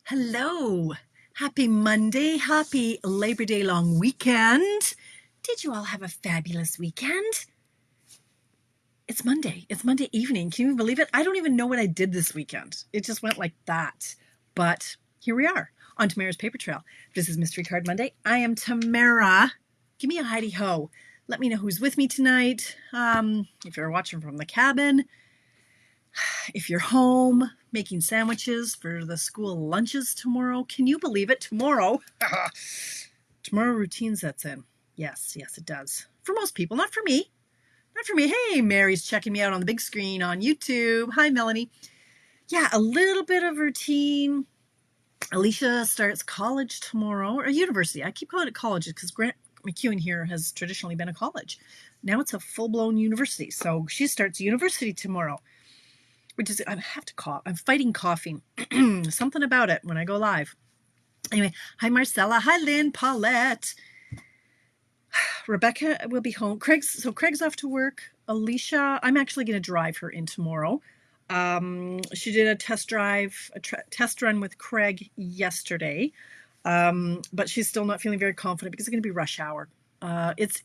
Hello. Happy Monday. Happy Labor Day long weekend. Did you all have a fabulous weekend? It's Monday. It's Monday evening. Can you believe it? I don't even know what I did this weekend. It just went like that. But here we are on Tamara's Paper Trail. This is Mystery Card Monday. I am Tamara. Give me a hidey ho. Let me know who's with me tonight. If you're watching from the cabin, if you're home making sandwiches for the school lunches tomorrow. Can you believe it? Tomorrow routine sets in. Yes, it does. For most people, not for me. Not for me. Hey, Mary's checking me out on the big screen on YouTube. Hi, Melanie. Yeah, a little bit of routine. Alicia starts college tomorrow, or university. I keep calling it college because Grant McEwen here has traditionally been a college. Now it's a full-blown university. So she starts university tomorrow. Which is, I have to cough. I'm fighting coughing. Something about it when I go live. Anyway, hi Marcella. Hi Lynn, Paulette. Rebecca will be home. Craig's off to work. Alicia, I'm actually going to drive her in tomorrow. She did a test run with Craig yesterday. But she's still not feeling very confident because it's going to be rush hour. It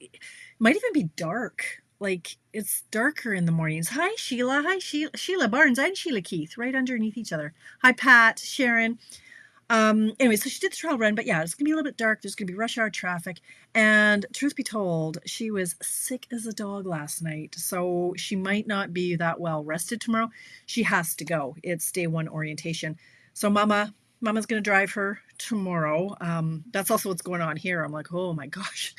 might even be dark. Like, it's darker in the mornings. Hi, Sheila. Hi, Sheila Barnes and Sheila Keith, right underneath each other. Hi, Pat, Sharon. Anyway, so she did the trial run, but yeah, it's going to be a little bit dark. There's going to be rush hour traffic. And truth be told, she was sick as a dog last night, so she might not be that well rested tomorrow. She has to go. It's day one orientation. So Mama's going to drive her tomorrow. That's also what's going on here. I'm like, oh my gosh.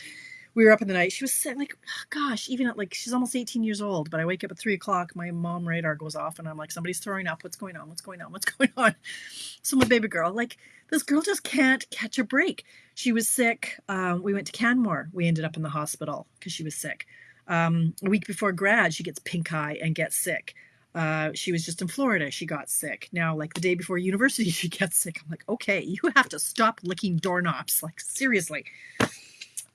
We were up in the night. She was sick, like, gosh, even at like, she's almost 18 years old, but I wake up at 3 o'clock, my mom radar goes off and I'm like, somebody's throwing up. What's going on? What's going on? What's going on? So my baby girl, like, this girl just can't catch a break. She was sick. We went to Canmore. We ended up in the hospital because she was sick. A week before grad, she gets pink eye and gets sick. She was just in Florida. She got sick. Now, like the day before university, she gets sick. I'm like, okay, you have to stop licking doorknobs. Like, seriously.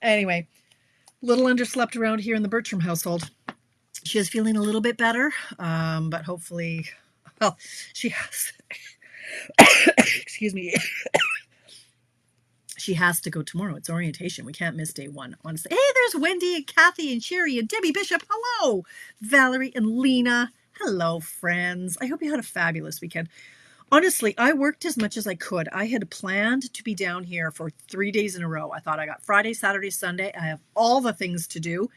Anyway, little underslept around here in the Bertram household. She is feeling a little bit better, but hopefully, well, she has, excuse me, she has to go tomorrow. It's orientation. We can't miss day one, honestly. Hey, there's Wendy and Kathy and Sherry and Debbie Bishop. Hello. Valerie and Lena. Hello, friends. I hope you had a fabulous weekend. Honestly, I worked as much as I could. I had planned to be down here for 3 days in a row. I thought I got Friday, Saturday, Sunday. I have all the things to do.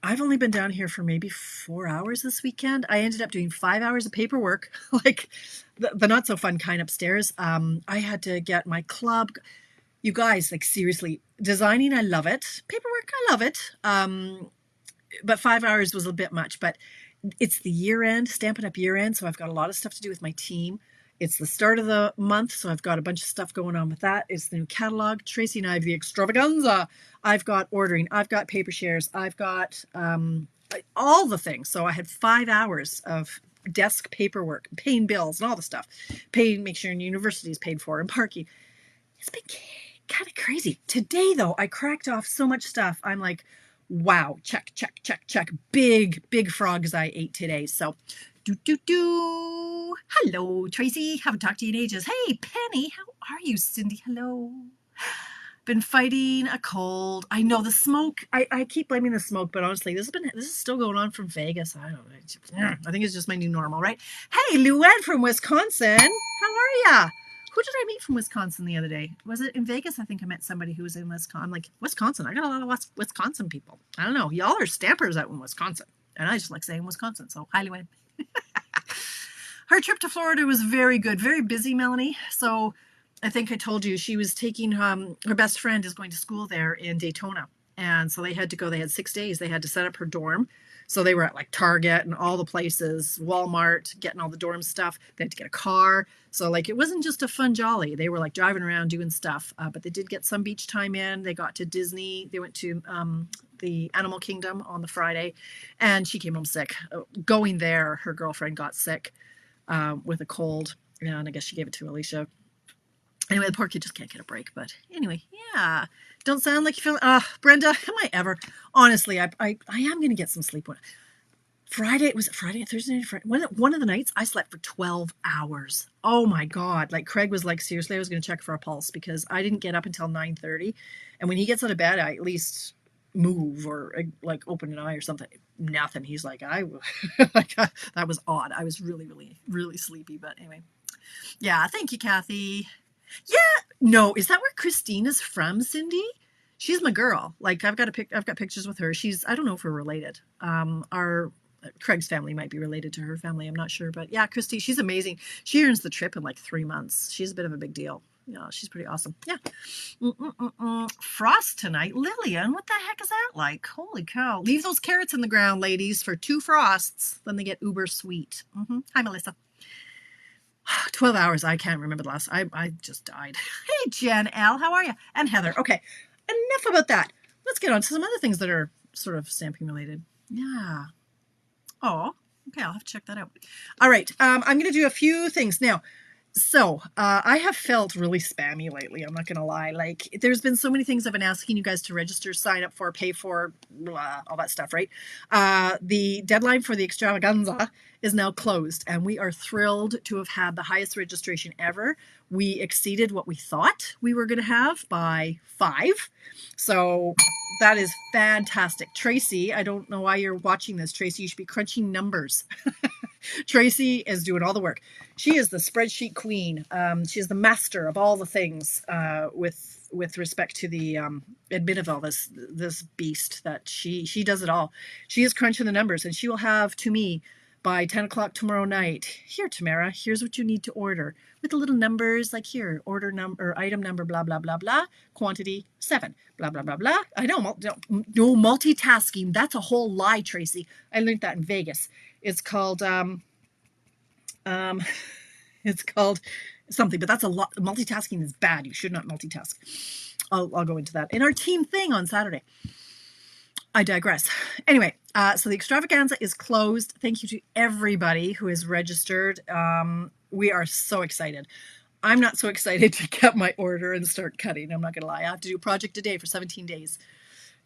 I've only been down here for maybe 4 hours this weekend. I ended up doing 5 hours of paperwork, like the not so fun kind upstairs. I had to get my club. You guys, like, seriously, designing, I love it. Paperwork, I love it. But 5 hours was a bit much, but it's the year end, Stampin' Up! Year end, so I've got a lot of stuff to do with my team. It's the start of the month, so I've got a bunch of stuff going on with that. It's the new catalog. Tracy and I have the extravaganza. I've got ordering. I've got paper shares. I've got all the things. So I had 5 hours of desk paperwork, paying bills and all the stuff. Make sure university is paid for and parking. It's been kind of crazy. Today, though, I cracked off so much stuff. I'm like, wow, check. Big frogs I ate today. So, Hello, Tracy. Haven't talked to you in ages. Hey, Penny. How are you? Cindy, hello. Been fighting a cold. I know the smoke. I keep blaming the smoke, but honestly, this is still going on from Vegas. I don't know. I think it's just my new normal, right? Hey, Luann from Wisconsin. How are ya? Who did I meet from Wisconsin the other day? Was it in Vegas? I think I met somebody who was in Wisconsin. I'm like, Wisconsin. I got a lot of Wisconsin people. I don't know. Y'all are stampers out in Wisconsin. And I just like saying Wisconsin. So, hi, Luann. Her trip to Florida was very good. Very busy, Melanie. So, I think I told you she was taking, her best friend is going to school there in Daytona. And so they had to go. They had 6 days. They had to set up her dorm. So they were at like Target and all the places, Walmart, getting all the dorm stuff. They had to get a car. So like, it wasn't just a fun jolly. They were like driving around doing stuff, but they did get some beach time in. They got to Disney. They went to the Animal Kingdom on the Friday, and she came home sick. Going there, her girlfriend got sick with a cold, and I guess she gave it to Alicia. Anyway, the poor kid just can't get a break. But anyway, yeah. Don't sound like you feel, Brenda, am I ever? Honestly, I am going to get some sleep. Friday, was it Friday, Thursday night, Friday? One of the nights I slept for 12 hours. Oh my God. Like Craig was like, seriously, I was going to check for a pulse because I didn't get up until 9:30. And when he gets out of bed, I at least move or like open an eye or something. Nothing. He's like, like, that was odd. I was really, really, really sleepy. But anyway, yeah. Thank you, Kathy. Yeah. No, is that where Christina's from, Cindy? She's my girl. Like I've got pictures with her. I don't know if we're related. Our Craig's family might be related to her family. I'm not sure, but yeah, Christy, she's amazing. She earns the trip in like 3 months. She's a bit of a big deal. Yeah, she's pretty awesome. Yeah. Frost tonight. Lillian, what the heck is that like? Holy cow. Leave those carrots in the ground, ladies, for 2 frosts. Then they get uber sweet. Hi, Melissa. 12 hours. I can't remember the last. I just died. Hey, Jen L. How are you? And Heather. Okay. Enough about that. Let's get on to some other things that are sort of stamping related. Yeah. Oh, okay. I'll have to check that out. All right. I'm going to do a few things now. So I have felt really spammy lately. I'm not going to lie. Like there's been so many things I've been asking you guys to register, sign up for, pay for, blah, all that stuff, right? The deadline for the extravaganza is now closed and we are thrilled to have had the highest registration ever. We exceeded what we thought we were going to have by 5. So that is fantastic. Tracy, I don't know why you're watching this. Tracy, you should be crunching numbers. Tracy is doing all the work. She is the spreadsheet queen. She is the master of all the things with respect to the admin of all this beast that she does it all. She is crunching the numbers and she will have to me by 10 o'clock tomorrow night. Here, Tamara, here's what you need to order with the little numbers like here, order number, item number, blah, blah, blah, blah, quantity 7, blah, blah, blah, blah. I know, no multitasking. That's a whole lie, Tracy. I learned that in Vegas. It's called it's called something, but that's a lot. Multitasking is bad. You should not multitask. I'll go into that in our team thing on Saturday. I digress. Anyway, so the extravaganza is closed. Thank you to everybody who has registered. We are so excited. I'm not so excited to get my order and start cutting. I'm not going to lie. I have to do a project a day for 17 days.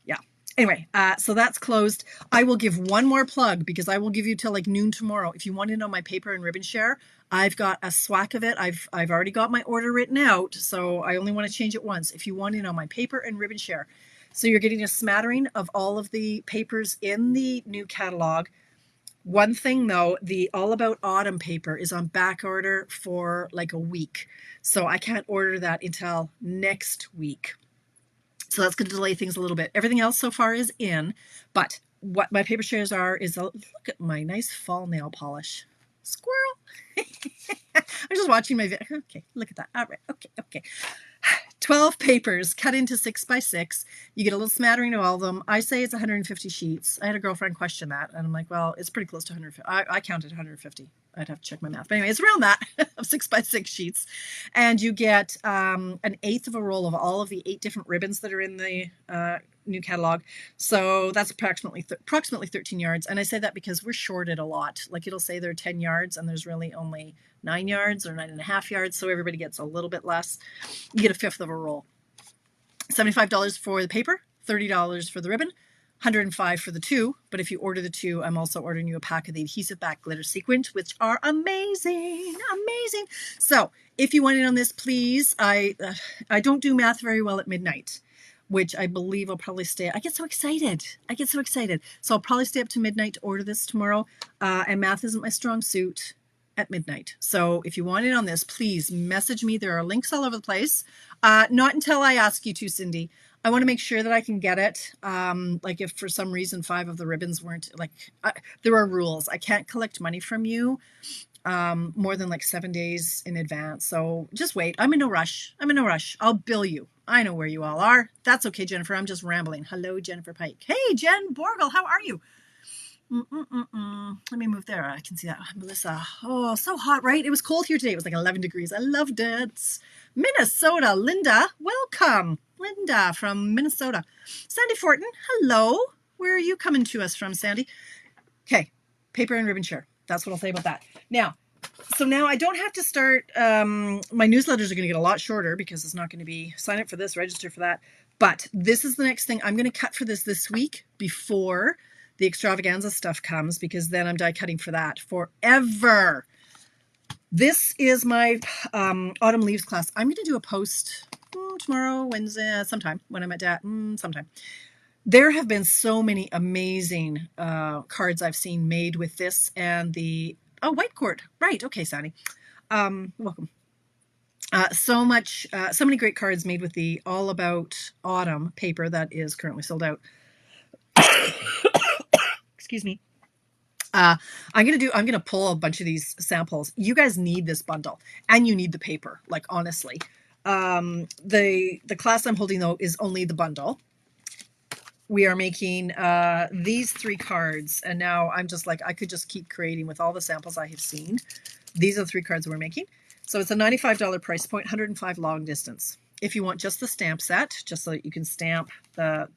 Yeah. Anyway, so that's closed. I will give one more plug because I will give you till like noon tomorrow. If you want to know my paper and ribbon share, I've got a swack of it. I've already got my order written out, so I only want to change it once. If you want to know my paper and ribbon share, so you're getting a smattering of all of the papers in the new catalog. One thing though, the All About Autumn paper is on back order for like a week, so I can't order that until next week. So that's going to delay things a little bit. Everything else so far is in, but what my paper shares are is, look at my nice fall nail polish. Squirrel. I'm just watching my video. Okay, look at that. All right. Okay. 12 papers cut into 6 by 6. You get a little smattering of all of them. I say it's 150 sheets. I had a girlfriend question that, and I'm like, well, it's pretty close to 150. I counted 150. I'd have to check my math. But anyway, it's around that of 6 by 6 sheets. And you get an eighth of a roll of all of the 8 different ribbons that are in the new catalog. So that's approximately 13 yards. And I say that because we're shorted a lot. Like it'll say they're 10 yards and there's really only 9 yards or 9.5 yards. So everybody gets a little bit less. You get a fifth of a roll. $75 for the paper, $30 for the ribbon, $105 for the 2. But if you order the 2, I'm also ordering you a pack of the adhesive back glitter sequins, which are amazing. So if you want in on this, please, I don't do math very well at midnight, which I believe I'll probably stay. I get so excited. So I'll probably stay up to midnight to order this tomorrow. And math isn't my strong suit at midnight. So if you want in on this, please message me. There are links all over the place. Not until I ask you to, Cindy. I want to make sure that I can get it. Like if for some reason 5 of the ribbons weren't there are rules. I can't collect money from you more than like 7 days in advance. So just wait. I'm in no rush. I'll bill you. I know where you all are. That's okay, Jennifer. I'm just rambling. Hello, Jennifer Pike. Hey, Jen Borgle. How are you? Let me move there. I can see that. Melissa. Oh, so hot, right? It was cold here today. It was like 11 degrees. I loved it. Minnesota. Linda, welcome. Linda from Minnesota. Sandy Fortin, hello. Where are you coming to us from, Sandy? Okay, paper and ribbon share. That's what I'll say about that. Now I don't have to start. My newsletters are going to get a lot shorter because it's not going to be sign up for this, register for that. But this is the next thing. I'm going to cut for this week before the extravaganza stuff comes, because then I'm die cutting for that forever. This is my autumn leaves class. I'm going to do a post tomorrow, Wednesday, sometime when I'm at DAT, sometime. There have been so many amazing cards I've seen made with this and the, white cord. Right. Okay, Sandy. Welcome. So many great cards made with the All About Autumn paper that is currently sold out. Excuse me. I'm gonna pull a bunch of these samples. You guys need this bundle, and you need the paper. Like, honestly, the class I'm holding though is only the bundle. We are making these 3 cards, and now I'm just like, I could just keep creating with all the samples I have seen. These are the 3 cards we're making. So it's a $95 price point, 105 long distance. If you want just the stamp set, just so that you can stamp the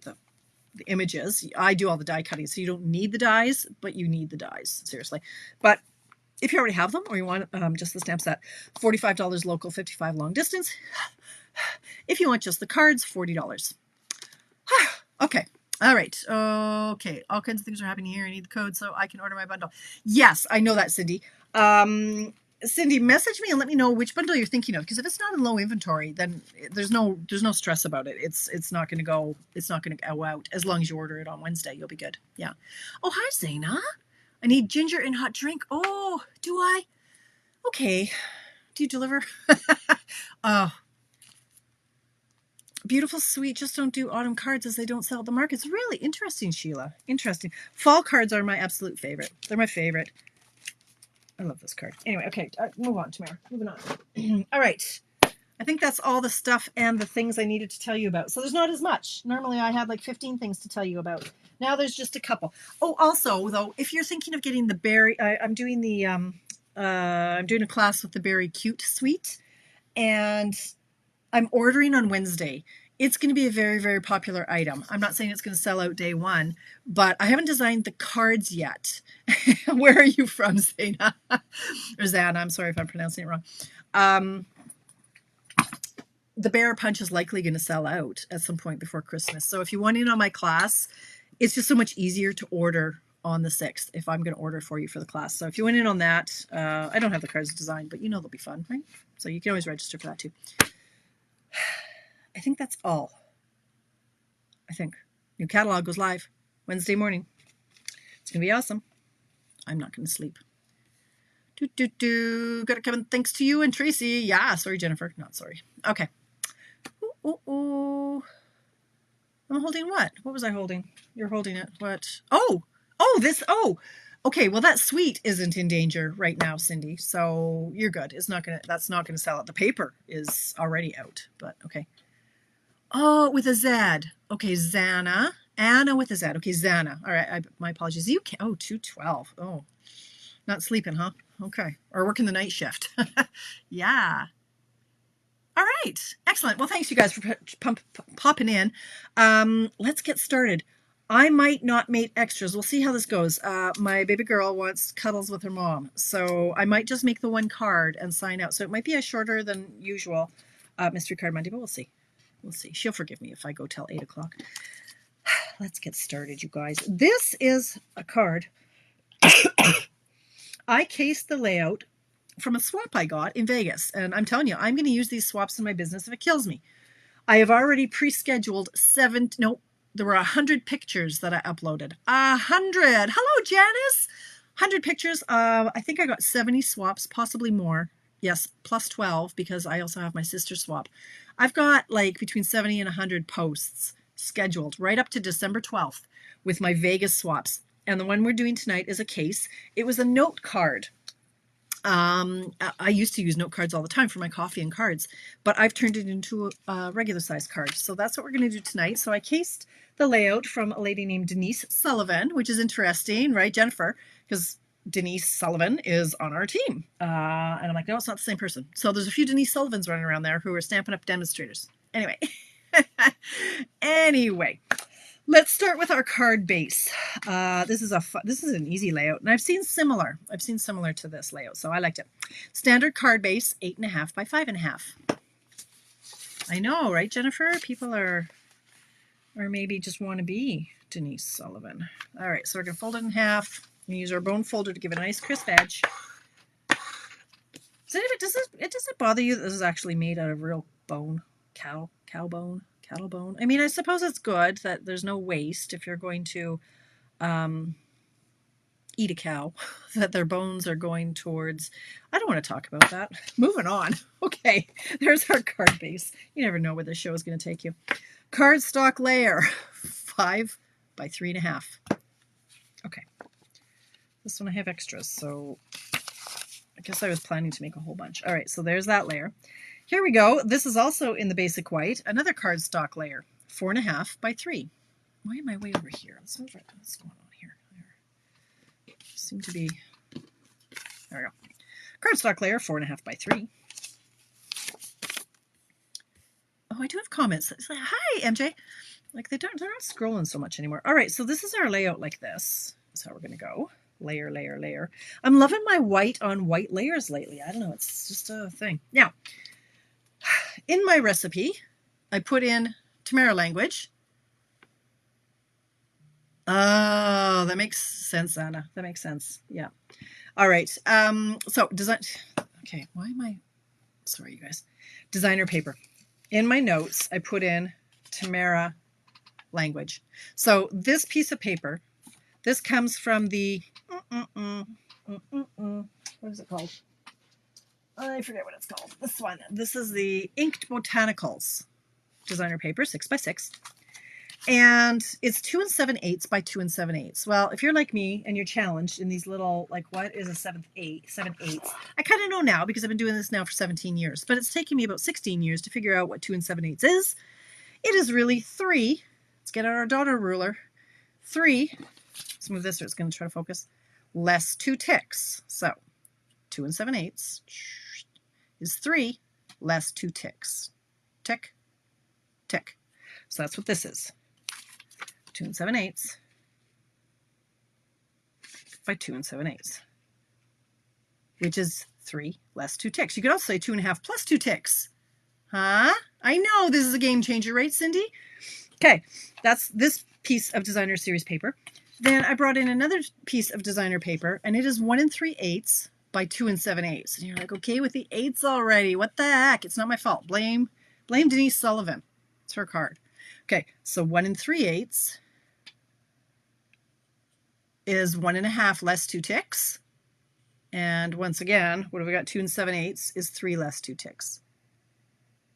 images, I do all the die cutting, so you don't need the dies, but you need the dies, seriously. But if you already have them, or you want just the stamp set, $45 local, 55 long distance. If you want just the cards, $40. Okay. All right. Okay. All kinds of things are happening here. I need the code so I can order my bundle. Yes, I know that, Cindy. Cindy, message me and let me know which bundle you're thinking of, because if it's not in low inventory, then there's no stress about it. It's not going to go out. As long as you order it on Wednesday, you'll be good. Yeah. Oh, hi, Zaina. I need ginger and hot drink. Oh, do I? Okay. Do you deliver? Oh, beautiful, sweet. Just don't do autumn cards as they don't sell at the markets. Really interesting, Sheila. Interesting. Fall cards are my absolute favorite. They're my favorite. I love this card. Anyway, okay, move on, Tamara. Moving on. All right. I think that's all the stuff and the things I needed to tell you about. So there's not as much. Normally I had like 15 things to tell you about. Now there's just a couple. Oh, also though, if you're thinking of getting the berry, I'm doing the I'm doing a class with the Berry Cute Suite, and I'm ordering on Wednesday. It's going to be a very, very popular item. I'm not saying it's going to sell out day one, but I haven't designed the cards yet. Where are you from, Zaina? Or Zana, I'm sorry if I'm pronouncing it wrong. The Bear Punch is likely going to sell out at some point before Christmas. So if you want in on my class, it's just so much easier to order on the 6th if I'm going to order for you for the class. So if you went in on that, I don't have the cards designed, but you know they'll be fun, right? So you can always register for that too. I think that's all. I think. New catalog goes live Wednesday morning. It's going to be awesome. I'm not going to sleep. Gotta come in thanks to you and Tracy. Yeah, sorry, Jennifer. Not sorry. Okay. Ooh. I'm holding what? What was I holding? You're holding it. What? Oh, this. Oh, okay. Well, that suite isn't in danger right now, Cindy. So you're good. That's not gonna sell it. The paper is already out, but okay. Oh, with a Z. Okay, Zana. Anna with a Z. Okay, Zana. All right. My apologies. You can. Oh, 212. Oh, not sleeping, huh? Okay. Or working the night shift. Yeah. All right. Excellent. Well, thanks you guys for popping in. Let's get started. I might not make extras. We'll see how this goes. My baby girl wants cuddles with her mom, so I might just make the one card and sign out. So it might be a shorter than usual mystery card Monday, but we'll see. We'll see. She'll forgive me if I go till 8 o'clock. Let's get started, you guys. This is a card. I cased the layout from a swap I got in Vegas, and I'm telling you, I'm going to use these swaps in my business if it kills me. I have already pre-scheduled there were 100 pictures that I uploaded. 100. Hello, Janice. 100 pictures. I think I got 70 swaps, possibly more. Yes, plus 12 because I also have my sister swap. I've got like between 70 and 100 posts scheduled right up to December 12th with my Vegas swaps. And the one we're doing tonight is a case. It was a note card. I used to use note cards all the time for my coffee and cards, but I've turned it into a regular size card. So that's what we're going to do tonight. So I cased the layout from a lady named Denise Sullivan, which is interesting, right, Jennifer? Because Denise Sullivan is on our team. And I'm like, no, it's not the same person. So there's a few Denise Sullivans running around there who are Stampin' Up! Demonstrators. Anyway. Let's start with our card base. This is an easy layout, and I've seen similar to this layout, so I liked it. Standard card base, 8.5 by 5.5. I know, right, Jennifer? People are or maybe just want to be Denise Sullivan. All right, so we're going to fold it in half and use our bone folder to give it a nice crisp edge. Does it bother you that this is actually made out of real bone? Cattle bone? I mean, I suppose it's good that there's no waste if you're going to eat a cow, that their bones are going towards. I don't want to talk about that. Moving on. Okay, there's our card base. You never know where this show is going to take you. Cardstock layer, 5 by 3.5. Okay, this one I have extras, so I guess I was planning to make a whole bunch. All right, so there's that layer. Here we go. This is also in the basic white, another cardstock layer, 4.5 by 3. Why am I way over here? What's going on here? There seem to be. There we go. Cardstock layer, 4.5 by 3. Oh, I do have comments. It's like, hi, MJ. Like they're not scrolling so much anymore. All right, so this is our layout like this. That's how we're going to go. Layer, layer, layer. I'm loving my white on white layers lately. I don't know. It's just a thing. Now, in my recipe, I put in Tamara language. Oh, that makes sense, Anna. That makes sense. Yeah. All right. So design. Okay. Why am I? Sorry, you guys. Designer paper. In my notes, I put in Tamara language. So this piece of paper, this comes from the. What is it called? I forget what it's called. This one. This is the Inked Botanicals designer paper, 6 by 6. And it's 2 7/8 by 2 7/8. Well, if you're like me and you're challenged in these little, like, what is a 7/8? I kind of know now because I've been doing this now for 17 years, but it's taken me about 16 years to figure out what 2 7/8 is. It is really 3. Let's get out our daughter ruler. 3. Let's move this so it's going to try to focus. Less 2 ticks. So 2 7/8 is 3 less 2 ticks. Tick, tick. So that's what this is. 2 7/8 by 2 7/8, which is 3 less 2 ticks. You could also say 2.5 plus 2 ticks. Huh? I know this is a game changer, right, Cindy? Okay, that's this piece of designer series paper. Then I brought in another piece of designer paper, and it is 1 3/8 by 2 7/8. And you're like, okay, with the 8s already. What the heck? It's not my fault. Blame Denise Sullivan. It's her card. Okay, so 1 3/8 is 1.5 less 2 ticks. And once again, what have we got? 2 7/8 is 3 less 2 ticks.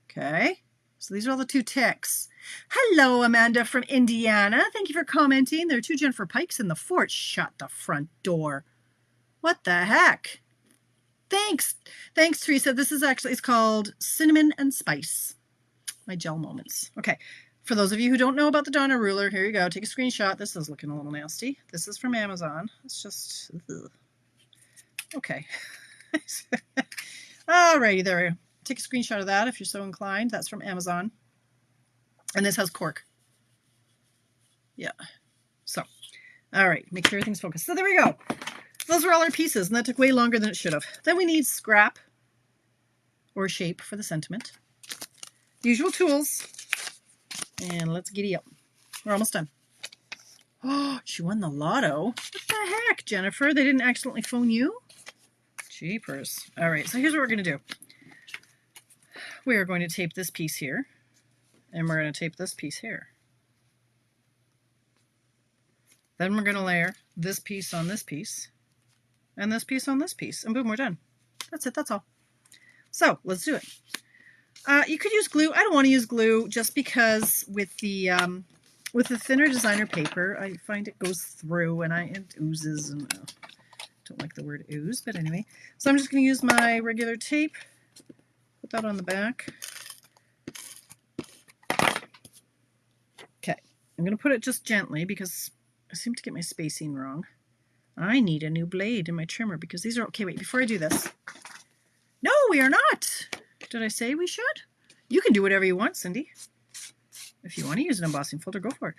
Okay, so these are all the 2 ticks. Hello, Amanda from Indiana. Thank you for commenting. There are 2 Jennifer Pikes in the fort. Shut the front door. What the heck? Thanks, Teresa. This is actually, it's called Cinnamon and Spice. My gel moments. Okay. For those of you who don't know about the Donna ruler, here you go. Take a screenshot. This is looking a little nasty. This is from Amazon. It's just, ugh. Okay. Alrighty, there we go. Take a screenshot of that if you're so inclined. That's from Amazon. And this has cork. Yeah. So, all right. Make sure everything's focused. So there we go. Those are all our pieces, and that took way longer than it should have. Then we need scrap or shape for the sentiment. Usual tools. And let's giddy up. We're almost done. Oh, she won the lotto. What the heck, Jennifer? They didn't accidentally phone you? Jeepers. All right, so here's what we're going to do. We are going to tape this piece here, and we're going to tape this piece here. Then we're going to layer this piece on this piece, and this piece on this piece, and boom, we're done. That's it. That's all. So let's do it. You could use glue. I don't want to use glue just because with the thinner designer paper, I find it goes through and it oozes, and don't like the word ooze, but anyway. So I'm just going to use my regular tape. Put that on the back. Okay, I'm going to put it just gently because I seem to get my spacing wrong. I need a new blade in my trimmer because these are okay. Wait, before I do this. No, we are not. Did I say we should? You can do whatever you want, Cindy. If you want to use an embossing folder, go for it.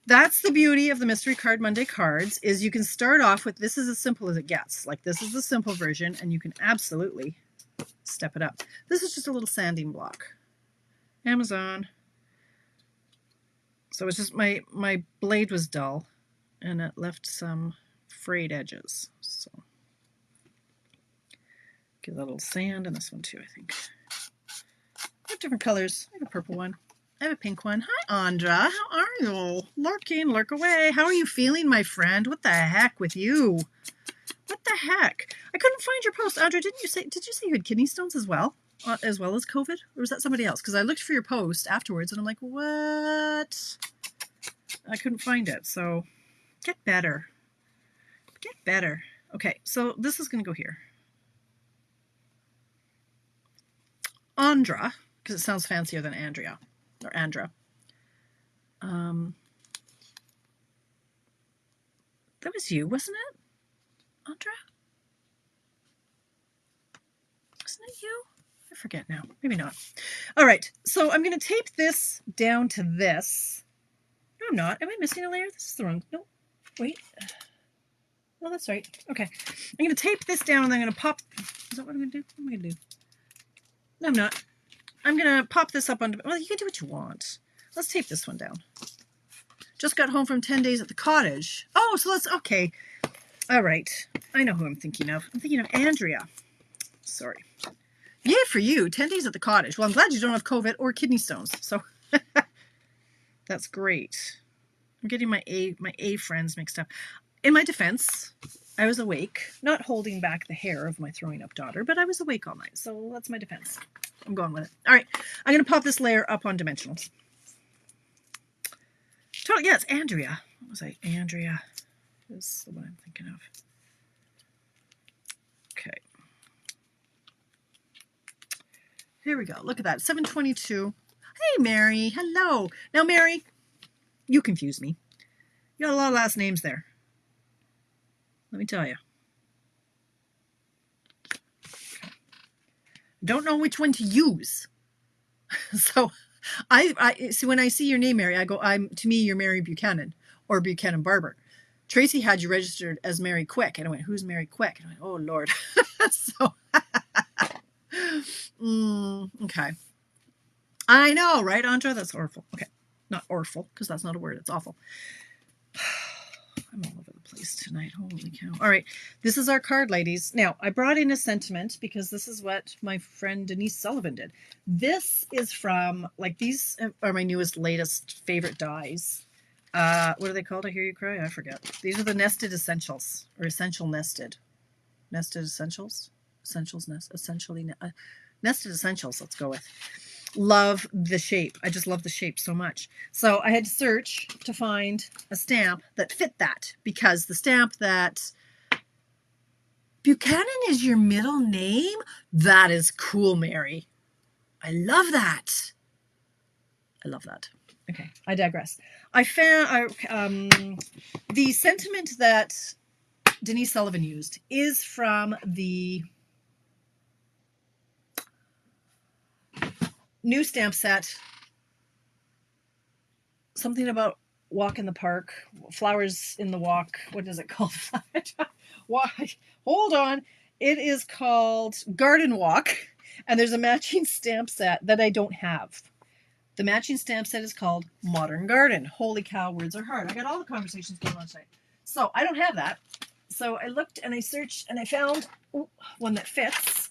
That's the beauty of the Mystery Card Monday cards, is you can start off with, this is as simple as it gets. Like, this is the simple version, and you can absolutely step it up. This is just a little sanding block. Amazon. So it's just my blade was dull and it left some frayed edges. So get a little sand in this one too, I think. I have different colors. I have a purple one. I have a pink one. Hi, Andra. How are you? Lurk away. How are you feeling, my friend? What the heck with you? What the heck? I couldn't find your post, Andra. Did you say you had kidney stones as well as COVID, or was that somebody else? Because I looked for your post afterwards, and I'm like, what? I couldn't find it. So get better. Get better. Okay, so this is going to go here. Andra, because it sounds fancier than Andrea or Andra. That was you, wasn't it, Andra? Wasn't it you? I forget now. Maybe not. All right, so I'm going to tape this down to this. No, I'm not. Am I missing a layer? This is the wrong. No, wait. No, that's right. Okay, I'm going to tape this down and I'm going to pop. Is that what I'm going to do? What am I going to do? No, I'm not. I'm going to pop this up on. Well, you can do what you want. Let's tape this one down. Just got home from 10 days at the cottage. Oh, so let's, okay. All right. I know who I'm thinking of. I'm thinking of Andrea. Sorry. Yay for you. 10 days at the cottage. Well, I'm glad you don't have COVID or kidney stones. So that's great. I'm getting my A friends mixed up. In my defense, I was awake, not holding back the hair of my throwing up daughter, but I was awake all night. So that's my defense. I'm going with it. All right. I'm going to pop this layer up on dimensionals. Yeah, it's Andrea. What was I? Andrea is the one I'm thinking of. Okay. Here we go. Look at that. 722. Hey, Mary. Hello. Now, Mary, you confuse me. You got a lot of last names there. Let me tell you. Okay. Don't know which one to use. So I see when I see your name, Mary, I go, to me, you're Mary Buchanan or Buchanan Barber. Tracy had you registered as Mary Quick. And I went, who's Mary Quick? And I went, oh, Lord. So, okay. I know, right, Andra? That's awful. Okay. Not awful, because that's not a word. It's awful. I'm all over the place tonight. Holy cow. All right. This is our card, ladies. Now, I brought in a sentiment because this is what my friend Denise Sullivan did. This is from, like, these are my newest, latest favorite dies. What are they called? I hear you cry? I forget. These are the nested essentials, or essential nested. Nested essentials? Essentials, essentially, nested essentials, let's go with. Love the shape. I just love the shape so much. So I had to search to find a stamp that fit that, because the stamp that Buchanan is your middle name? That is cool, Mary. I love that. I love that. Okay, I digress. I found the sentiment that Denise Sullivan used is from the new stamp set. Something about walk in the park, flowers in the walk. What is it called? Hold on. It is called Garden Walk, and there's a matching stamp set that I don't have. The matching stamp set is called Modern Garden. Holy cow, words are hard. I got all the conversations going on tonight. So I don't have that. So I looked and I searched and I found one that fits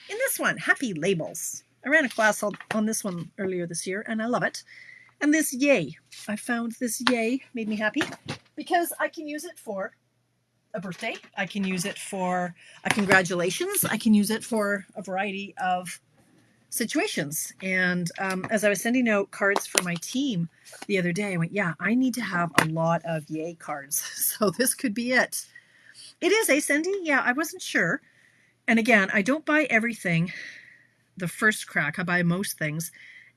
in this one, Happy Labels. I ran a class on this one earlier this year, and I love it. And this yay, I found this yay, made me happy, because I can use it for a birthday. I can use it for a congratulations. I can use it for a variety of situations. And as I was sending out cards for my team the other day, I went, yeah, I need to have a lot of yay cards. So this could be it. It is, Cindy? Yeah, I wasn't sure. And again, I don't buy everything the first crack. I buy most things.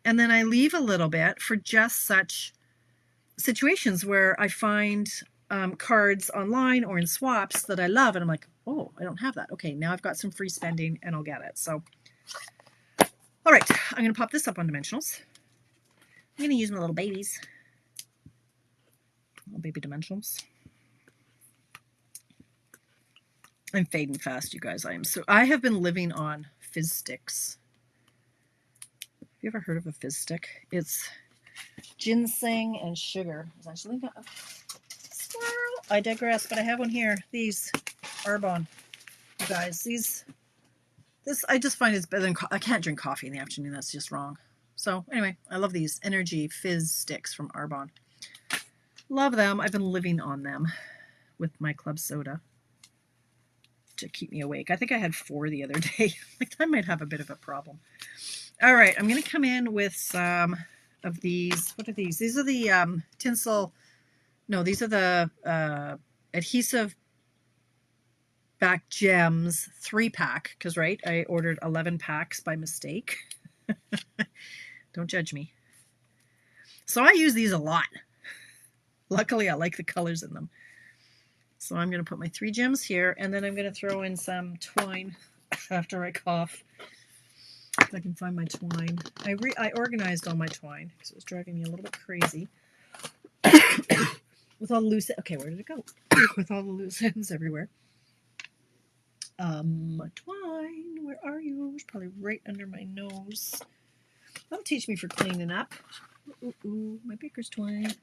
And then I leave a little bit for just such situations where I find cards online or in swaps that I love. And I'm like, oh, I don't have that. Okay, now I've got some free spending and I'll get it. So, all right, I'm going to pop this up on dimensionals. I'm going to use my little babies. Little baby dimensionals. I'm fading fast, you guys. I have been living on fizz sticks. Have you ever heard of a fizz stick? It's Ginseng and sugar. Actually, squirrel. I digress, but I have one here. These Arbonne, you guys. This I just find it's better than I can't drink coffee in the afternoon. That's just wrong. So anyway, I love these energy fizz sticks from Arbonne. Love them. I've been living on them with my club soda to keep me awake. I think I had 4 the other day. Like, I might have a bit of a problem. All right, I'm going to come in with some of these. What are these? These are the tinsel. No, these are the adhesive back gems 3-pack. Because, right, I ordered 11 packs by mistake. Don't judge me. So I use these a lot. Luckily, I like the colors in them. So I'm going to put my 3 gems here, and then I'm going to throw in some twine after I cough. If I can find my twine. I organized all my twine because it was driving me a little bit crazy. With all the loose... Okay, where did it go? With all the loose ends everywhere. Twine, where are you? It's probably right under my nose. That'll teach me for cleaning up. Ooh, my baker's twine.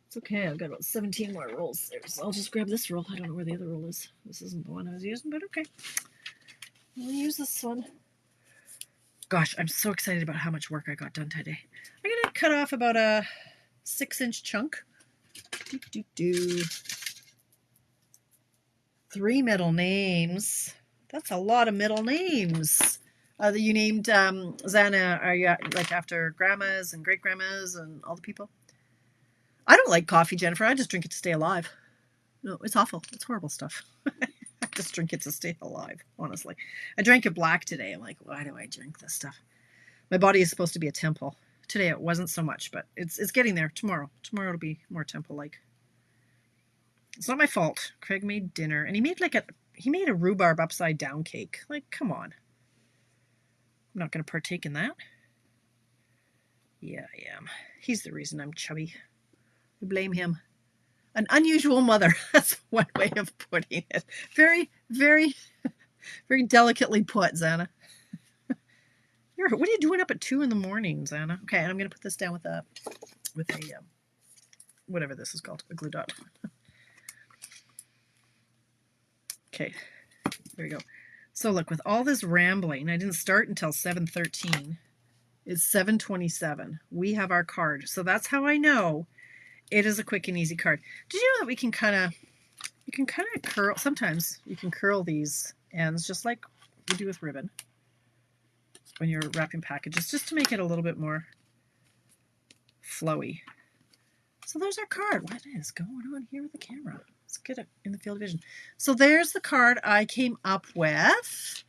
It's okay, I've got about 17 more rolls there, so I'll just grab this roll. I don't know where the other roll is. This isn't the one I was using, but okay. I'll use this one. Gosh, I'm so excited about how much work I got done today. I'm going to cut off about a 6-inch chunk. 3 middle names. That's a lot of middle names. You named Zana, are you like after grandmas and great grandmas and all the people? I don't like coffee, Jennifer. I just drink it to stay alive. No, it's awful. It's horrible stuff. I just drink it to stay alive, honestly. I drank it black today. I'm like, why do I drink this stuff? My body is supposed to be a temple. Today it wasn't so much, but it's getting there. Tomorrow it'll be more temple-like. It's not my fault. Craig made dinner, and he made a rhubarb upside down cake. Like, come on. I'm not going to partake in that. Yeah, I am. He's the reason I'm chubby. I blame him. An unusual mother. That's one way of putting it. Very, very, very delicately put, Zana. What are you doing up at 2 in the morning, Zana? Okay, I'm going to put this down with a whatever this is called, a glue dot. Okay, there we go. So look, with all this rambling, I didn't start until 7:13. It's 7:27. We have our card. So that's how I know it is a quick and easy card. Did you know that you can kind of curl, sometimes you can curl these ends just like you do with ribbon when you're wrapping packages, just to make it a little bit more flowy. So there's our card. What is going on here with the camera? Let's get it in the field of vision. So there's the card I came up with.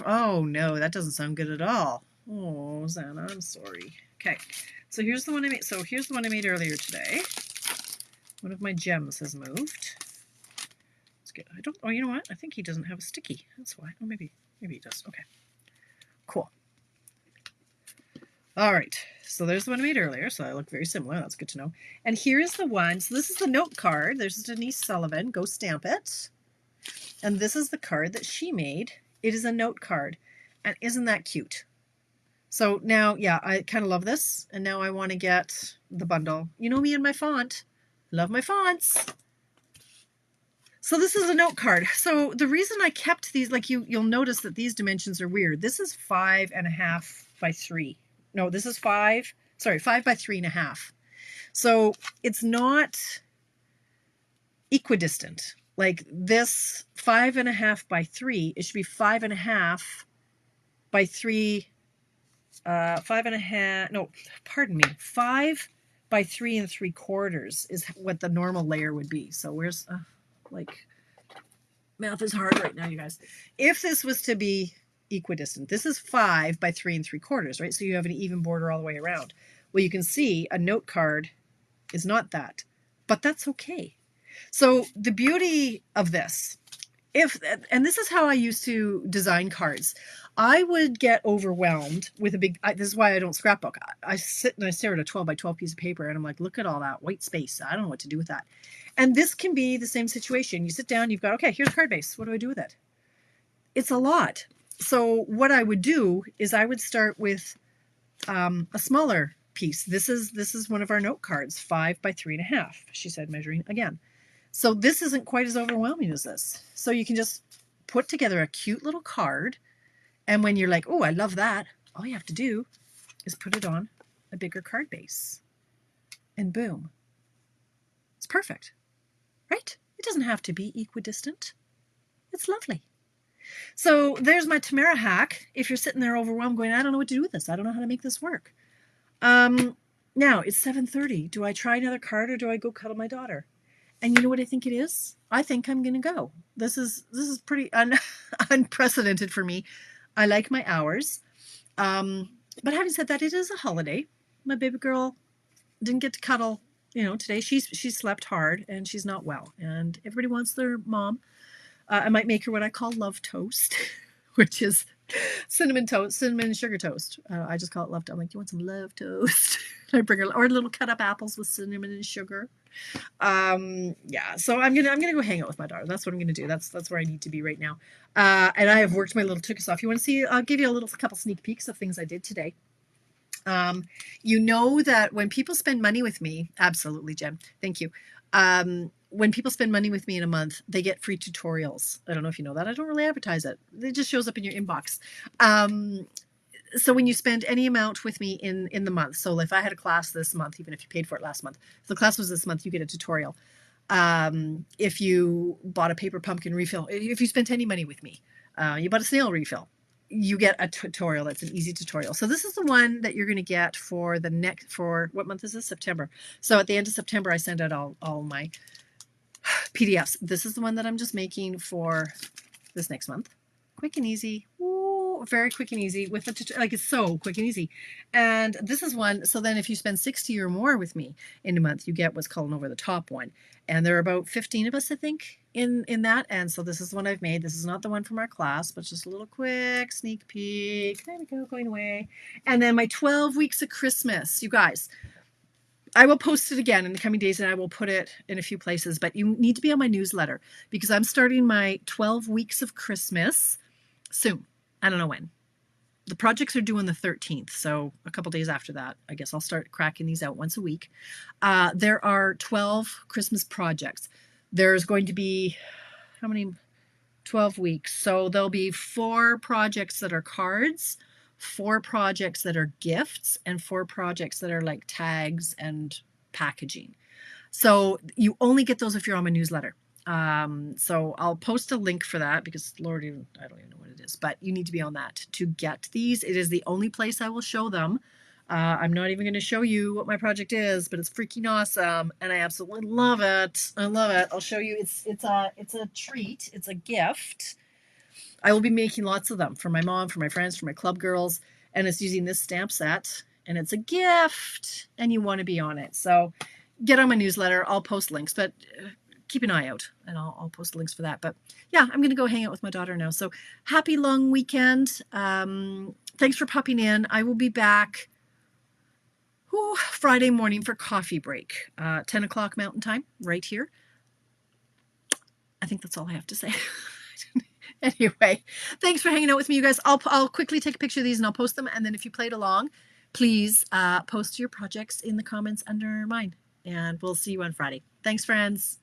Oh no, that doesn't sound good at all. Oh, Zana, I'm sorry. Okay, so here's the one I made. So here's the one I made earlier today. One of my gems has moved. Let's get. Oh, you know what? I think he doesn't have a sticky. That's why. Oh, maybe he does. Okay. Cool. All right. So there's the one I made earlier. So I look very similar. That's good to know. And here's the one. So this is the note card. There's Denise Sullivan. Go stamp it. And this is the card that she made. It is a note card. And isn't that cute? So now, yeah, I kind of love this. And now I want to get the bundle. You know me and my font. Love my fonts. So this is a note card. So the reason I kept these, like you'll notice that these dimensions are weird. This is 5.5 by 3. No, this is 5 by 3.5. So it's not equidistant. Like this 5.5 by 3, it should be 5.5 by 3. 5.5. No, pardon me. 5 by 3 3/4 is what the normal layer would be. So where's like math is hard right now, you guys. If this was to be equidistant, this is 5 by 3 3/4, right? So you have an even border all the way around. Well, you can see a note card is not that, but that's okay. So the beauty of this, and this is how I used to design cards. I would get overwhelmed with a big, this is why I don't scrapbook. I sit and I stare at a 12 by 12 piece of paper and I'm like, look at all that white space. I don't know what to do with that. And this can be the same situation. You sit down, you've got, okay, here's a card base. What do I do with it? It's a lot. So what I would do is I would start with a smaller piece. This is one of our note cards, 5 by 3.5. She said, measuring again. So this isn't quite as overwhelming as this. So you can just put together a cute little card. And when you're like, oh, I love that, all you have to do is put it on a bigger card base. And boom. It's perfect, right? It doesn't have to be equidistant. It's lovely. So there's my Tamara hack. If you're sitting there overwhelmed going, I don't know what to do with this. I don't know how to make this work. Now it's 7:30. Do I try another card or do I go cuddle my daughter? And you know what I think it is? I think I'm going to go. This is pretty unprecedented for me. I like my hours. But having said that, it is a holiday. My baby girl didn't get to cuddle, today. She slept hard and she's not well. And everybody wants their mom. I might make her what I call love toast, which is cinnamon and sugar toast. I just call it love toast. I'm like, you want some love toast? I bring her, or little cut up apples with cinnamon and sugar. Yeah, so I'm gonna go hang out with my daughter. That's what I'm gonna do. That's where I need to be right now. And I have worked my little tickets off. You want to see? I'll give you a couple sneak peeks of things I did today. You know that when people spend money with me, absolutely, Jen, thank you. When people spend money with me in a month, they get free tutorials. I don't know if you know that. I don't really advertise it. It just shows up in your inbox. So when you spend any amount with me in the month, so if I had a class this month, even if you paid for it last month, if the class was this month, you get a tutorial. If you bought a paper pumpkin refill, if you spent any money with me, you bought a snail refill, you get a tutorial. That's an easy tutorial. So this is the one that you're going to get for what month is this? September. So at the end of September, I send out all my PDFs. This is the one that I'm just making for this next month. Quick and easy. Ooh, very quick and easy with it's so quick and easy. And this is one. So then if you spend 60 or more with me in a month, you get what's called an over the top one. And there are about 15 of us, I think, in that. And so this is the one I've made. This is not the one from our class, but just a little quick sneak peek. There we go, going away. And then my 12 weeks of Christmas, you guys. I will post it again in the coming days and I will put it in a few places, but you need to be on my newsletter because I'm starting my 12 weeks of Christmas soon. I don't know when. The projects are due on the 13th, so a couple days after that, I guess I'll start cracking these out once a week. There are 12 Christmas projects. There's going to be, how many? 12 weeks. So there'll be 4 projects that are cards, 4 projects that are gifts, and 4 projects that are like tags and packaging. So you only get those if you're on my newsletter. So I'll post a link for that because Lord, I don't even know what it is, but you need to be on that to get these. It is the only place I will show them. I'm not even going to show you what my project is, but it's freaking awesome. And I absolutely love it. I love it. I'll show you. It's a treat. It's a gift. I will be making lots of them for my mom, for my friends, for my club girls. And it's using this stamp set and it's a gift and you want to be on it. So get on my newsletter. I'll post links, but keep an eye out and I'll post links for that. But yeah, I'm going to go hang out with my daughter now. So happy long weekend. Thanks for popping in. I will be back Friday morning for coffee break, 10 o'clock Mountain Time, right here. I think that's all I have to say. Anyway, thanks for hanging out with me, you guys. I'll quickly take a picture of these and I'll post them. And then if you played along, please post your projects in the comments under mine. And we'll see you on Friday. Thanks, friends.